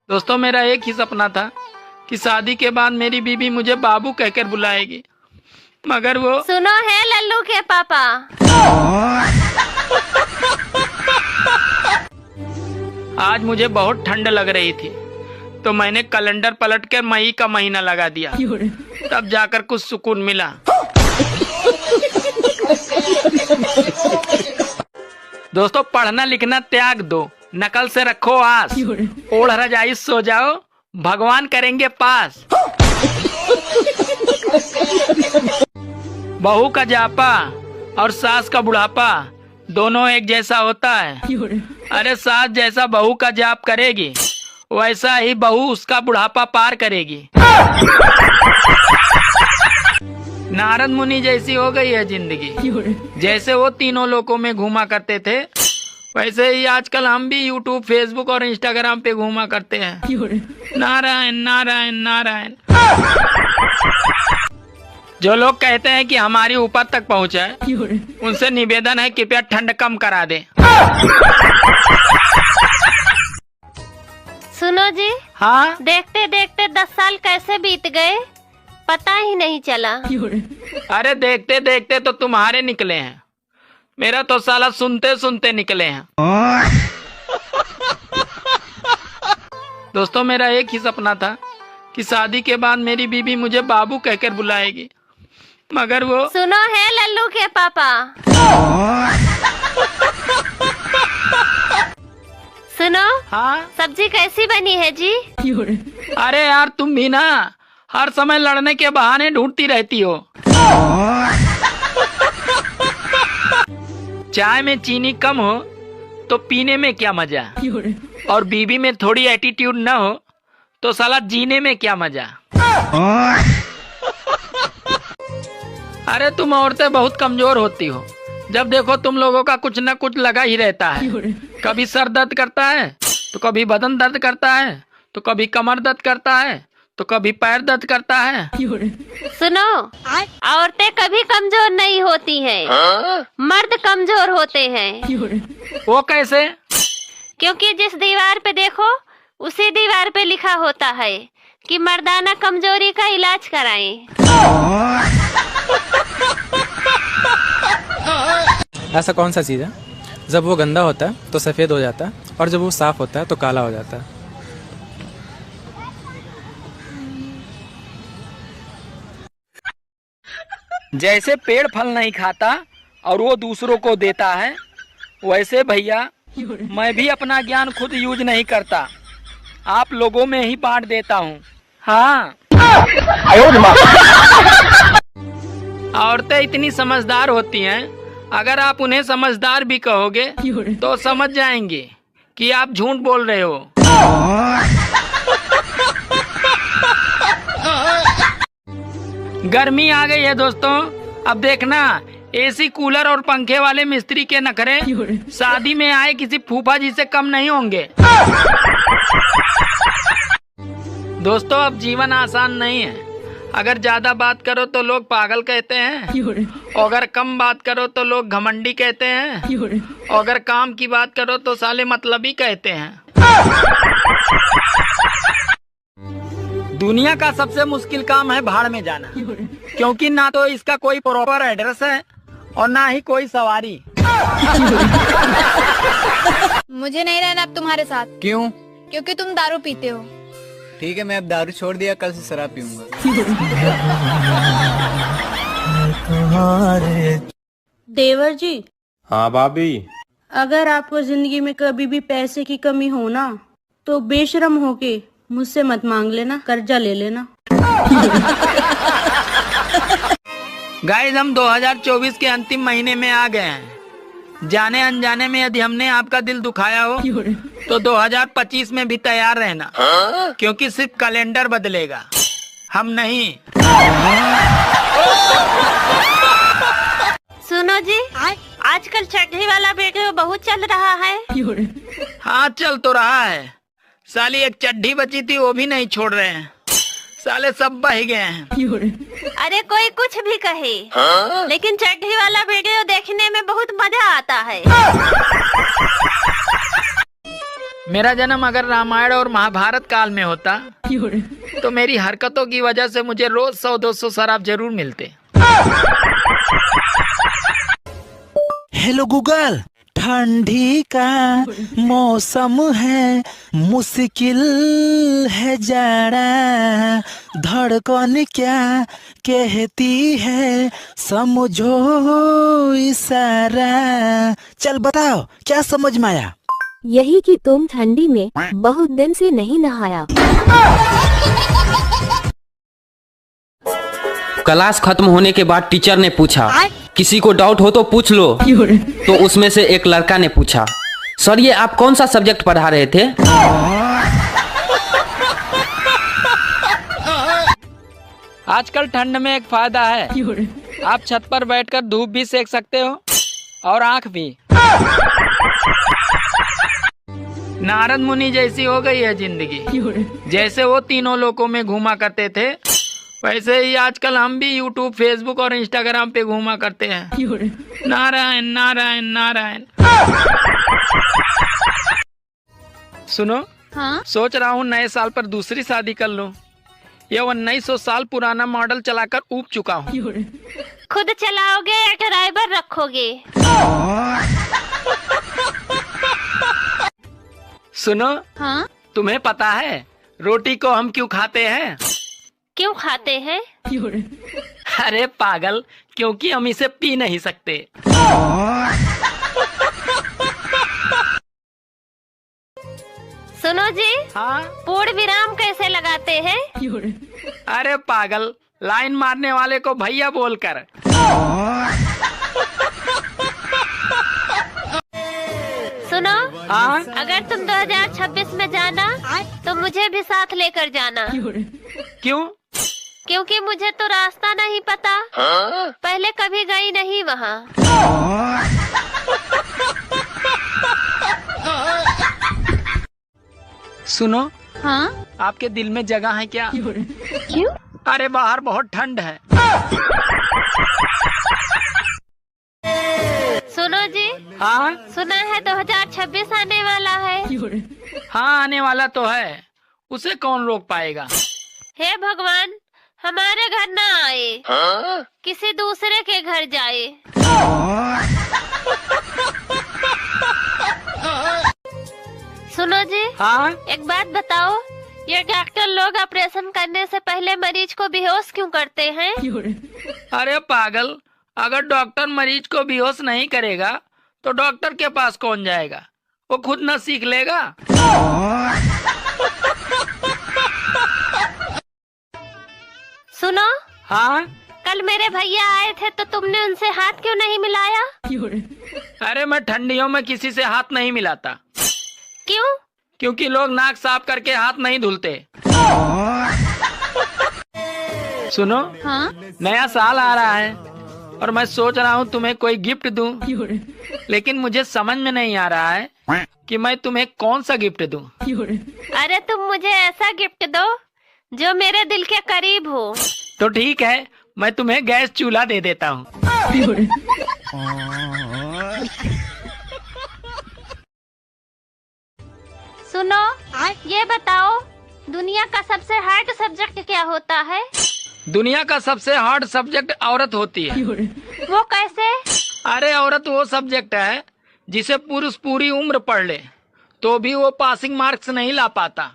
दोस्तों मेरा एक ही सपना था कि शादी के बाद मेरी बीवी मुझे बाबू कहकर बुलाएगी, मगर वो सुनो है लल्लू के पापा। आज मुझे बहुत ठंड लग रही थी तो मैंने कैलेंडर पलट कर मई का महीना लगा दिया, तब जाकर कुछ सुकून मिला। दोस्तों पढ़ना लिखना त्याग दो, नकल से रखो आस, ओढ़ रजाई सो जाओ, भगवान करेंगे पास। बहू का जापा और सास का बुढ़ापा दोनों एक जैसा होता है। अरे सास जैसा बहू का जाप करेगी वैसा ही बहू उसका बुढ़ापा पार करेगी। नारद मुनि जैसी हो गई है जिंदगी। जैसे वो तीनों लोकों में घूमा करते थे वैसे ही आजकल हम भी यूट्यूब, फेसबुक और इंस्टाग्राम पे घूमा करते हैं। नारायण नारायण नारायण। जो लोग कहते हैं कि हमारी ऊपर तक पहुंचा है उनसे निवेदन है कृपया ठंड कम करा दे। सुनो जी, हाँ देखते देखते 10 साल कैसे बीत गए पता ही नहीं चला। अरे देखते देखते तो तुम्हारे निकले हैं, मेरा तो साला सुनते सुनते निकले हैं। दोस्तों मेरा एक ही सपना था कि शादी के बाद मेरी बीवी मुझे बाबू कहकर बुलाएगी, मगर वो सुनो है लल्लू के पापा। सुनो, हाँ सब्जी कैसी बनी है जी? अरे यार तुम भी ना हर समय लड़ने के बहाने ढूंढती रहती हो। चाय में चीनी कम हो तो पीने में क्या मजा, और बीवी में थोड़ी एटीट्यूड न हो तो साला जीने में क्या मजा। अरे तुम औरतें बहुत कमजोर होती हो, जब देखो तुम लोगों का कुछ न कुछ लगा ही रहता है। कभी सर दर्द करता है तो कभी बदन दर्द करता है तो कभी कमर दर्द करता है तो कभी पैर दर्द करता है। सुनो, औरतें कभी कमजोर नहीं होती हैं, मर्द कमजोर होते हैं। वो कैसे? क्योंकि जिस दीवार पे देखो उसी दीवार पे लिखा होता है कि मर्दाना कमजोरी का इलाज कराएं। ऐसा कौन सा चीज़ है जब वो गंदा होता है तो सफ़ेद हो जाता है और जब वो साफ होता है तो काला हो जाता है? जैसे पेड़ फल नहीं खाता और वो दूसरों को देता है, वैसे भैया मैं भी अपना ज्ञान खुद यूज नहीं करता, आप लोगों में ही बांट देता हूँ। हाँ औरतें इतनी समझदार होती हैं, अगर आप उन्हें समझदार भी कहोगे तो समझ जाएंगे कि आप झूठ बोल रहे हो। गर्मी आ गई है दोस्तों, अब देखना एसी, कूलर और पंखे वाले मिस्त्री के नखरे शादी में आए किसी फूफा जी से कम नहीं होंगे। दोस्तों अब जीवन आसान नहीं है, अगर ज्यादा बात करो तो लोग पागल कहते हैं, और अगर कम बात करो तो लोग घमंडी कहते हैं, और अगर काम की बात करो तो साले मतलबी कहते हैं। दुनिया का सबसे मुश्किल काम है भाड़ में जाना, क्योंकि ना तो इसका कोई प्रॉपर एड्रेस है और ना ही कोई सवारी। मुझे नहीं रहना अब तुम्हारे साथ। क्यों? क्योंकि तुम दारू पीते हो। ठीक है, मैं अब दारू छोड़ दिया, कल से शराब पीऊंगा। देवर जी। हाँ भाभी। अगर आपको जिंदगी में कभी भी पैसे की कमी हो ना तो बेशरम होके मुझसे मत मांग लेना, कर्जा ले लेना। गाइस हम 2024 के अंतिम महीने में आ गए हैं। जाने अनजाने में यदि हमने आपका दिल दुखाया हो तो 2025 में भी तैयार रहना, क्योंकि सिर्फ कैलेंडर बदलेगा, हम नहीं। सुनो जी, आजकल चड्ढी वाला वीडियो बहुत चल रहा है। हाँ चल तो रहा है, साली एक चड्ढी बची थी वो भी नहीं छोड़ रहे हैं, साले सब बह गए हैं। अरे कोई कुछ भी कहे, लेकिन चड्ढी वाला वीडियो देखने में बहुत मजा आता है। मेरा जन्म अगर रामायण और महाभारत काल में होता तो मेरी हरकतों की वजह से मुझे रोज 100-200 शराब जरूर मिलते। हेलो गूगल, ठंडी का मौसम है, मुश्किल है जाना, धड़कन क्या कहती है समझो इशारा। चल बताओ क्या समझ में आया? यही कि तुम ठंडी में बहुत दिन से नहीं नहाया। क्लास खत्म होने के बाद टीचर ने पूछा, किसी को डाउट हो तो पूछ लो। तो उसमें से एक लड़का ने पूछा, सर ये आप कौन सा सब्जेक्ट पढ़ा रहे थे? आजकल ठंड में एक फायदा है, आप छत पर बैठकर धूप भी सेक सकते हो और आँख भी। नारद मुनि जैसी हो गई है जिंदगी। जैसे वो तीनों लोकों में घूमा करते थे, वैसे ही आजकल हम भी यूट्यूब, फेसबुक और इंस्टाग्राम पे घूमा करते हैं। नारायण नारायण नारायण। सुनो, हाँ? सोच रहा हूँ नए साल पर दूसरी शादी कर लूं। ये 1900 साल पुराना मॉडल चलाकर ऊब चुका हूँ। खुद चलाओगे या ड्राइवर रखोगे? सुनो, हाँ? तुम्हें पता है रोटी को हम क्यों खाते हैं? क्यों खाते हैं? अरे पागल, क्योंकि हम इसे पी नहीं सकते। सुनो जी, हाँ? पूर्ण विराम कैसे लगाते हैं? अरे पागल, लाइन मारने वाले को भैया बोलकर। सुनो, हाँ? अगर तुम 2026 में जाना तो मुझे भी साथ लेकर जाना। क्यों? क्योंकि मुझे तो रास्ता नहीं पता। पहले कभी गई नहीं वहाँ। सुनो, हाँ? आपके दिल में जगह है क्या? क्यों? अरे बाहर बहुत ठंड है। सुनो जी, हाँ? सुना है 2026 आने वाला है। हाँ, आने वाला तो है, उसे कौन रोक पाएगा? हे भगवान, हमारे घर ना आए, किसी दूसरे के घर जाए। सुनो जी, हाँ? एक बात बताओ, ये डॉक्टर लोग ऑपरेशन करने से पहले मरीज को बेहोश क्यों करते हैं? अरे पागल, अगर डॉक्टर मरीज को बेहोश नहीं करेगा तो डॉक्टर के पास कौन जाएगा? वो खुद न सीख लेगा। सुनो, हाँ? कल मेरे भैया आए थे तो तुमने उनसे हाथ क्यों नहीं मिलाया? अरे मैं ठंडियों में किसी से हाथ नहीं मिलाता। क्यों? क्योंकि लोग नाक साफ करके हाथ नहीं धुलते। सुनो, हाँ? नया साल आ रहा है और मैं सोच रहा हूँ तुम्हें कोई गिफ्ट दूं, लेकिन मुझे समझ में नहीं आ रहा है कि मैं तुम्हें कौन सा गिफ्ट दूं। अरे तुम मुझे ऐसा गिफ्ट दो जो मेरे दिल के करीब हो। तो ठीक है, मैं तुम्हें गैस चूल्हा दे देता हूँ। सुनो, ये बताओ, दुनिया का सबसे हार्ड सब्जेक्ट क्या होता है? दुनिया का सबसे हार्ड सब्जेक्ट औरत होती है। वो कैसे? अरे औरत वो सब्जेक्ट है जिसे पुरुष पूरी उम्र पढ़ ले तो भी वो पासिंग मार्क्स नहीं ला पाता।